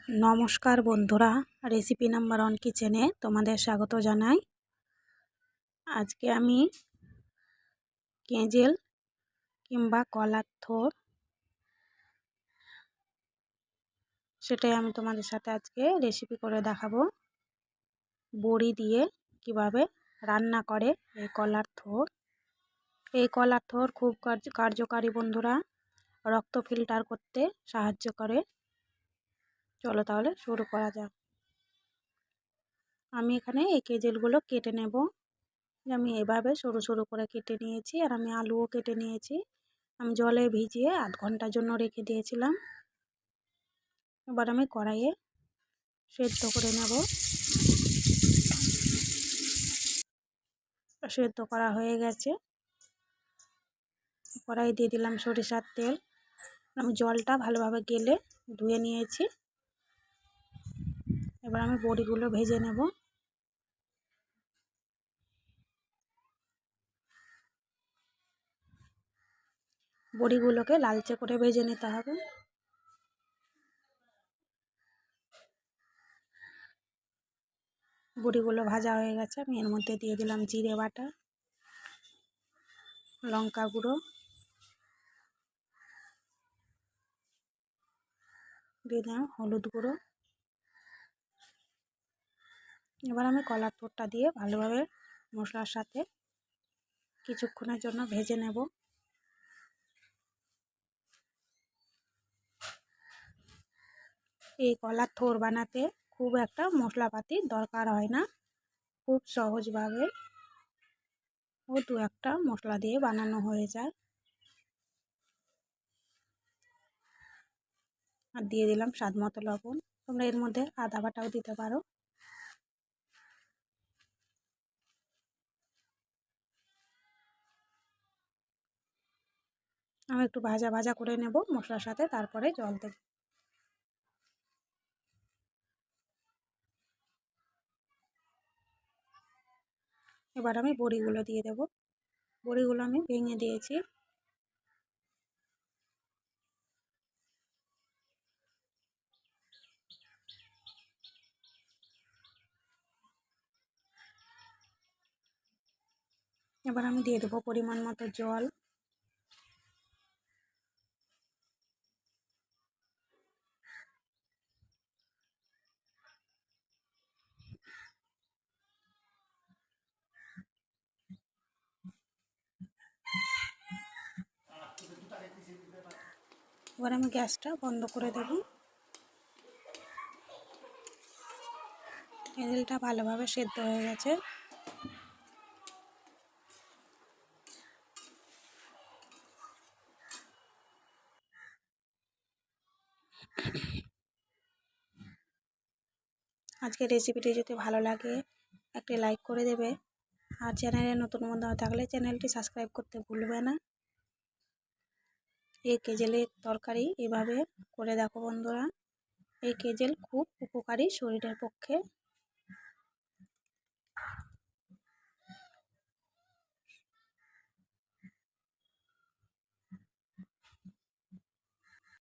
নমস্কার বন্ধুরা, recipe number 1 কিচেনে তোমাদের স্বাগত জানাই। আজকে আমি কেজেল কিংবা কলার থোড় সেটাই আমি তোমাদের সাথে আজকে রেসিপি করে দেখাবো। বড়ি দিয়ে কিভাবে রান্না করে এই কলার থোড়। এই কলার থোড় খুব কার্যকারী বন্ধুরা, রক্ত ফিল্টার করতে সাহায্য করে। চলো তাহলে শুরু করা যাক। আমি এখানে এই কেজেলগুলো কেটে নেব। আমি এভাবে সরু সরু করে কেটে নিয়েছি, আর আমি আলুও কেটে নিয়েছি। আমি জলে ভিজিয়ে আধ ঘন্টার জন্য রেখে দিয়েছিলাম। এবার আমি কড়াইয়ে সেদ্ধ করে নেব। সেদ্ধ করা হয়ে গেছে। কড়াই দিয়ে দিলাম সরিষার তেল। আমি জলটা ভালোভাবে গেলে ধুয়ে নিয়েছি। এবার আমি বড়িগুলো ভেজে নেব। বড়িগুলোকে লালচে করে ভেজে নিতে হবে। বড়িগুলো ভাজা হয়ে গেছে। আমি এর মধ্যে দিয়ে দিলাম জিরে বাটা, লঙ্কা গুঁড়ো, দিয়ে দিলাম হলুদ গুঁড়ো। এবার আমি কলার থোড়টা দিয়ে ভালোভাবে মশলার সাথে কিছুক্ষণের জন্য ভেজে নেব। এই কলার থোড় বানাতে খুব একটা মশলাপাতির দরকার হয় না, খুব সহজভাবে দু একটা মশলা দিয়ে বানানো হয়ে যায়। আর দিয়ে দিলাম স্বাদ মতো লবণ। তোমরা এর মধ্যে আদা বাটাও দিতে পারো। আমি একটু ভাজা ভাজা করে নেব মশলার সাথে, তারপরে জল দেব। এবার আমি বড়িগুলো দিয়ে দেব। বড়িগুলো আমি ভেঙে দিয়েছি। এবার আমি দিয়ে দেবো পরিমাণ মতো জল। এবার আমি গ্যাসটা বন্ধ করে দেব। কেজেলটা ভালোভাবে সেদ্ধ হয়ে গেছে। আজকের রেসিপিটি যদি ভালো লাগে একটি লাইক করে দেবে, আর চ্যানেলে নতুন বন্ধু থাকলে চ্যানেলটি সাবস্ক্রাইব করতে ভুলবে না। এই কেজেলের তরকারি এভাবে করে দেখো বন্ধুরা। এই কেজেল খুব উপকারী শরীরের পক্ষে।